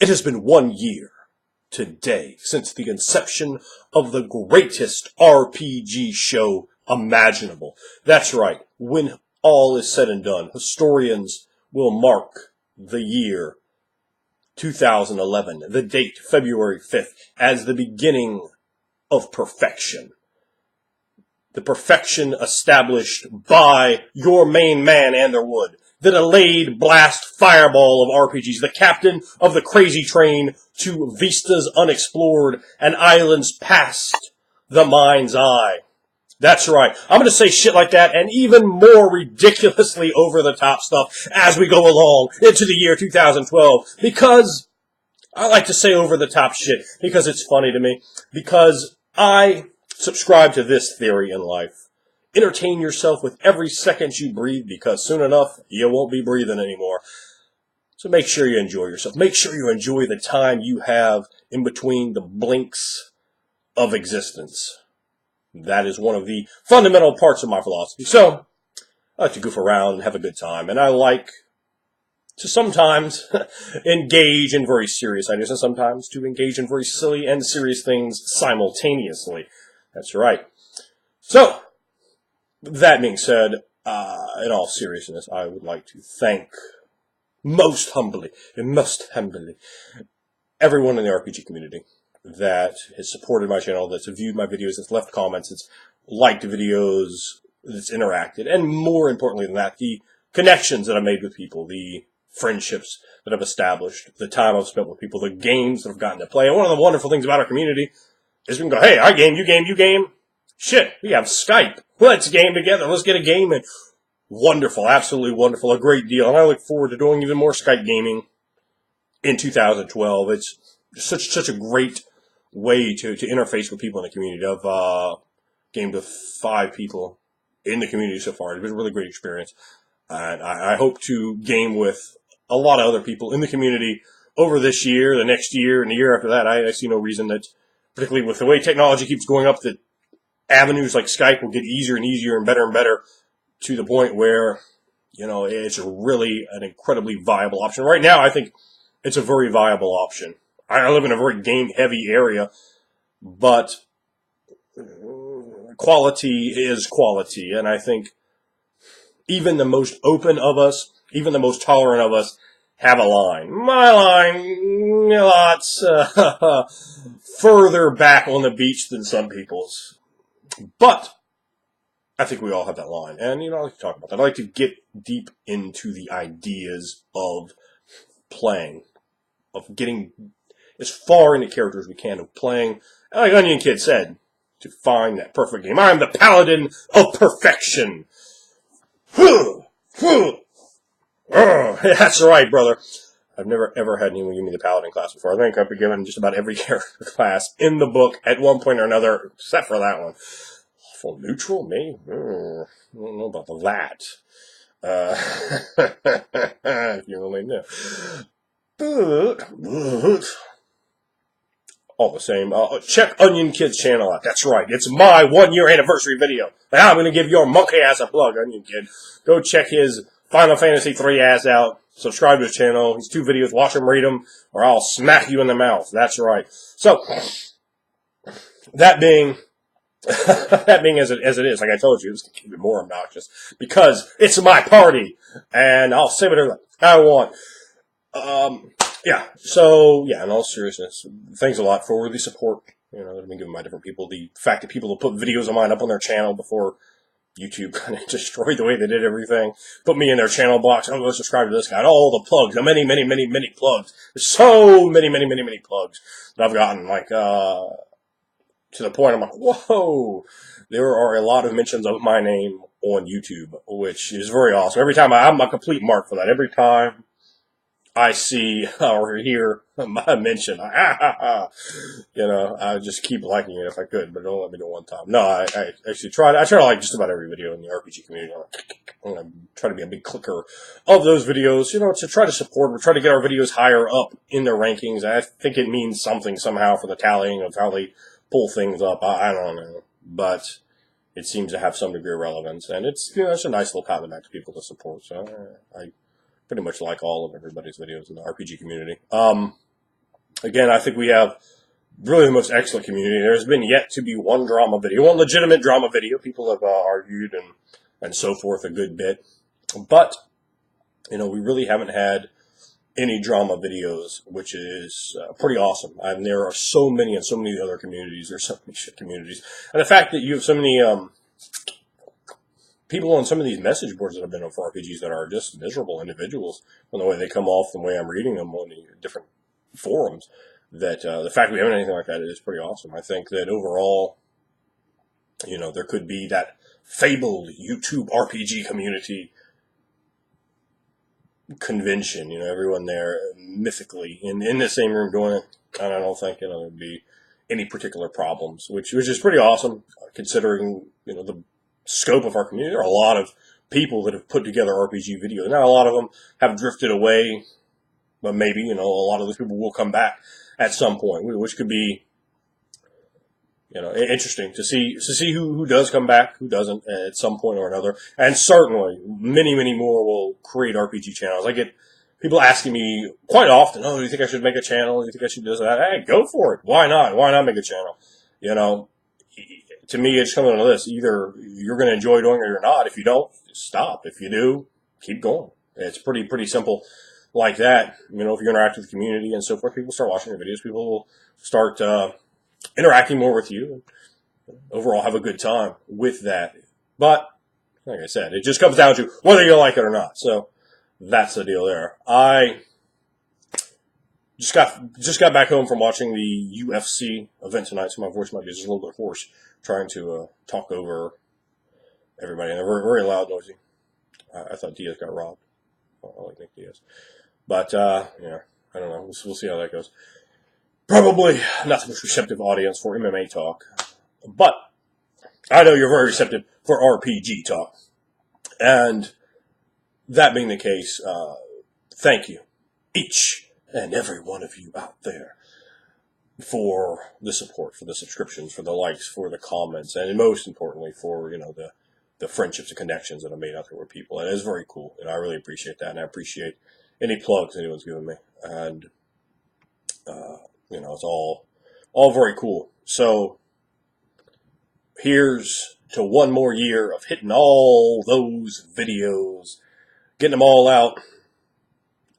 It has been 1 year today since the inception of the greatest RPG show imaginable. That's right, when all is said and done, historians will mark the year 2011, the date, February 5th, as the beginning of perfection. The perfection established by your main man, Anderwood, the delayed blast fireball of RPGs, the captain of the crazy train to vistas unexplored and islands past the mind's eye. That's right. I'm going to say shit like that and even more ridiculously over-the-top stuff as we go along into the year 2012, because I like to say over-the-top shit because it's funny to me, because I subscribe to this theory in life. Entertain yourself with every second you breathe, because soon enough, you won't be breathing anymore. So make sure you enjoy yourself. Make sure you enjoy the time you have in between the blinks of existence. That is one of the fundamental parts of my philosophy. So, I like to goof around and have a good time, and I like to sometimes engage in very serious ideas, and sometimes to engage in very silly and serious things simultaneously. That's right. So, that being said, in all seriousness, I would like to thank most humbly, everyone in the RPG community that has supported my channel, that's viewed my videos, that's left comments, that's liked videos, that's interacted, and more importantly than that, the connections that I've made with people, the friendships that I've established, the time I've spent with people, the games that I've gotten to play. And one of the wonderful things about our community is we can go, hey, I game, you game, you game. Shit, we have Skype. Let's game together. Let's get a game in. Wonderful, absolutely wonderful, a great deal. And I look forward to doing even more Skype gaming in 2012. It's such a great way to interface with people in the community. I've gamed with 5 people in the community so far. It's been a really great experience. And I hope to game with a lot of other people in the community over this year, the next year, and the year after that. I see no reason that, particularly with the way technology keeps going up, that avenues like Skype will get easier and easier and better to the point where, you know, it's really an incredibly viable option. Right now, I think it's a very viable option. I live in a very game-heavy area, but quality is quality, and I think even the most open of us, even the most tolerant of us, have a line. My line, lots further back on the beach than some people's. But I think we all have that line. And, you know, I like to talk about that. I like to get deep into the ideas of playing, of getting as far into characters as we can, of playing, like Onion Kid said, to find that perfect game. I am the paladin of perfection. That's right, brother. I've never ever had anyone give me the paladin class before. I think I've been given just about every character class in the book at one point or another, except for that one. Full neutral, me? I don't know about that. If you only knew. But all the same, check Onion Kid's channel out. That's right, it's my 1-year anniversary video. Now I'm going to give your monkey ass a plug, Onion Kid. Go check his Final Fantasy 3 ass out. Subscribe to his channel. He's 2 videos. Watch him, read them, or I'll smack you in the mouth. That's right. So, that being as it is, like I told you, it's going to keep it more obnoxious, because it's my party, and I'll say whatever I want. Yeah, so, yeah, in all seriousness, thanks a lot for the support, you know, that I've been given by different people. The fact that people have put videos of mine up on their channel before YouTube kind of destroyed the way they did everything, put me in their channel box, I'm going to subscribe to this guy, and all the plugs, the many plugs. There's so many plugs that I've gotten, like, to the point I'm like, whoa, there are a lot of mentions of my name on YouTube, which is very awesome. Every time I'm a complete mark for that. Every time I see or hear my mention, you know, I just keep liking it if I could, but don't let me do it one time. No, I actually try to like just about every video in the RPG community. I'm going to try to be a big clicker of those videos, you know, to try to support, or try to get our videos higher up in their rankings. I think it means something somehow for the tallying of how they pull things up. I don't know, but it seems to have some degree of relevance, and it's, you know, it's a nice little pat back to people to support. So I pretty much like all of everybody's videos in the RPG community. Again, I think we have really the most excellent community. There's been yet to be one drama video, one legitimate drama video. People have argued and so forth a good bit. But, we really haven't had any drama videos, which is pretty awesome. And there are so many and so many other communities. There's so many shit communities. And the fact that you have so many people on some of these message boards that have been on for RPGs that are just miserable individuals from the way they come off, the way I'm reading them on the different forums, that the fact we haven't anything like that is pretty awesome. I think that overall, there could be that fabled YouTube RPG community convention, everyone there mythically in the same room doing it. And I don't think, there'd be any particular problems, which is pretty awesome considering, the scope of our community. There are a lot of people that have put together RPG videos. Now, a lot of them have drifted away, but maybe, a lot of those people will come back at some point, which could be, interesting to see who does come back, who doesn't at some point or another. And certainly many, many more will create RPG channels. I get people asking me quite often, do you think I should make a channel? Do you think I should do this? Hey, go for it. Why not? Why not make a channel? To me, it's coming to this. Either you're going to enjoy doing it or you're not. If you don't, stop. If you do, keep going. It's pretty simple like that. If you interact with the community and so forth, people start watching your videos. People will start interacting more with you and overall have a good time with that. But, like I said, it just comes down to whether you like it or not. So that's the deal there. I just got back home from watching the UFC event tonight, so my voice might be just a little bit hoarse, trying to talk over everybody. And they're very, very loud, noisy. I thought Diaz got robbed. I like Nick Diaz. But, I don't know. We'll see how that goes. Probably not the most receptive audience for MMA talk. But I know you're very receptive for RPG talk. And that being the case, thank you, each and every one of you out there, for the support, for the subscriptions, for the likes, for the comments, and most importantly for, the friendships and connections that I made out there with people. And it's very cool, and I really appreciate that, and I appreciate any plugs anyone's given me. And, it's all very cool. So here's to one more year of hitting all those videos, getting them all out,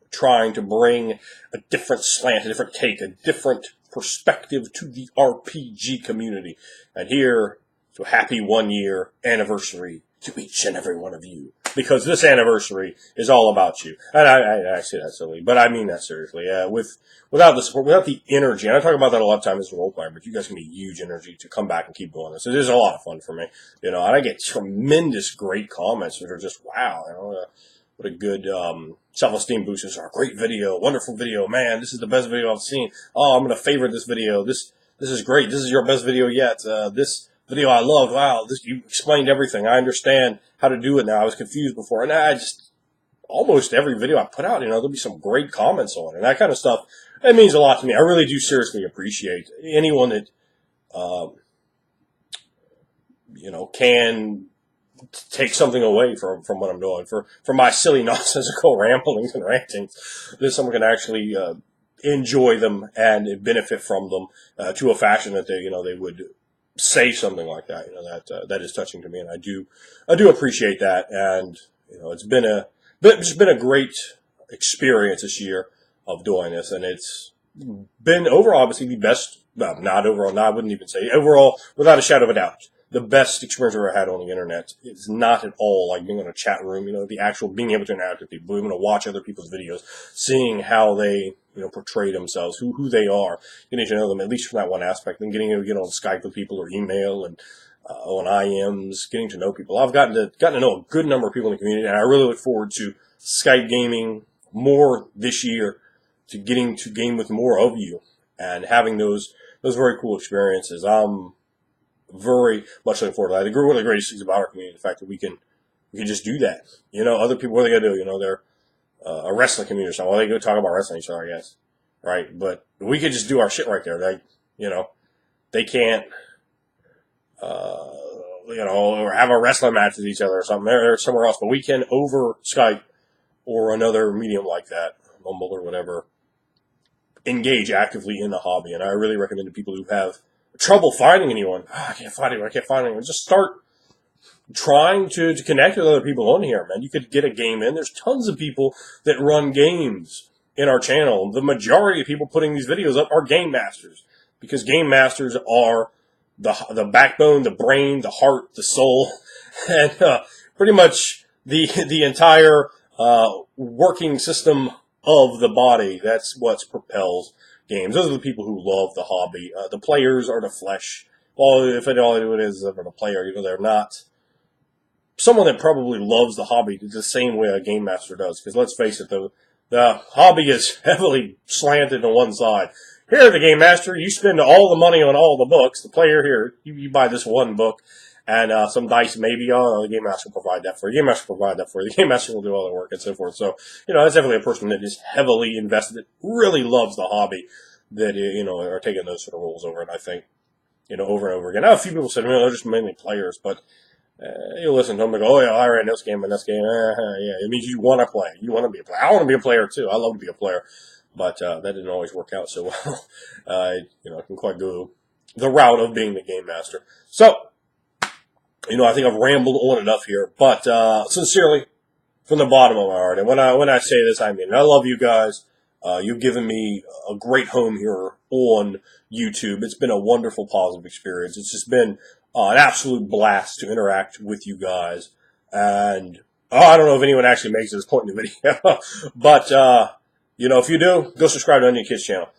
trying to bring a different slant, a different take, a different perspective to the RPG community. And here, so happy 1 year anniversary to each and every one of you. Because this anniversary is all about you. And I say that silly, but I mean that seriously. Without the support, without the energy, and I talk about that a lot of times as a role player, but you guys can be huge energy to come back and keep doing this. It is a lot of fun for me, and I get tremendous great comments that are just, wow, what a good self-esteem boost. This is a great video, wonderful video, man, this is the best video I've seen. Oh, I'm going to favorite this video. This is great. This is your best video yet. This video I loved. Wow, you explained everything. I understand how to do it now. I was confused before. And almost every video I put out, there'll be some great comments on it. And that kind of stuff, it means a lot to me. I really do seriously appreciate anyone that, can take something away from what I'm doing. For my silly, nonsensical ramblings and rantings, that someone can actually enjoy them and benefit from them to a fashion that they would say something like that. That is touching to me, and I do appreciate that. And it's been a great experience this year of doing this, and it's been overall obviously the best. Well, not overall. No, I wouldn't even say overall, without a shadow of a doubt, the best experience I've ever had on the internet. It's not at all like being in a chat room. The actual being able to interact with people, being able to watch other people's videos, seeing how they portray themselves, who they are, getting to know them at least from that one aspect, and getting to get on Skype with people or email and on IMs, getting to know people. I've gotten to know a good number of people in the community, and I really look forward to Skype gaming more this year, to getting to game with more of you and having those very cool experiences. I'm very much looking forward to that. One of the greatest things about our community, the fact that we can just do that. Other people, what are they gonna do? They're a wrestling community or something. Well, they go talk about wrestling each other, I guess, right? But we could just do our shit right there. They can't, or have a wrestling match with each other or something. They're somewhere else, but we can over Skype or another medium like that, Mumble or whatever, engage actively in the hobby. And I really recommend to people who have trouble finding anyone. I can't find anyone. Just start trying to connect with other people on here, man. You could get a game in. There's tons of people that run games in our channel. The majority of people putting these videos up are game masters, because game masters are the backbone, the brain, the heart, the soul, and pretty much the entire working system of the body. That's what propels games. Those are the people who love the hobby. The players are the flesh. Well, if all it is of a player, they're not someone that probably loves the hobby the same way a game master does. Because let's face it, the hobby is heavily slanted to one side. Here, the game master, you spend all the money on all the books. The player here, you buy this one book and some dice maybe. The game master will provide that for you. The game master will provide that for you. The game master will do all the work and so forth. So, that's definitely a person that is heavily invested, that really loves the hobby, that, are taking those sort of roles over. And I think, over and over again. Now, a few people said, they're just mainly players, but you listen to them and go, oh, yeah, I ran this game and this game. Yeah, it means you want to play. You want to be a player. I want to be a player, too. I love to be a player. But that didn't always work out so well. I can quite go the route of being the game master. So, I think I've rambled on enough here. But sincerely, from the bottom of my heart, and when I say this, I mean it. I love you guys. You've given me a great home here on YouTube. It's been a wonderful, positive experience. It's just been an absolute blast to interact with you guys. And I don't know if anyone actually makes it this point in the video. But, if you do, go subscribe to Onion Kids channel.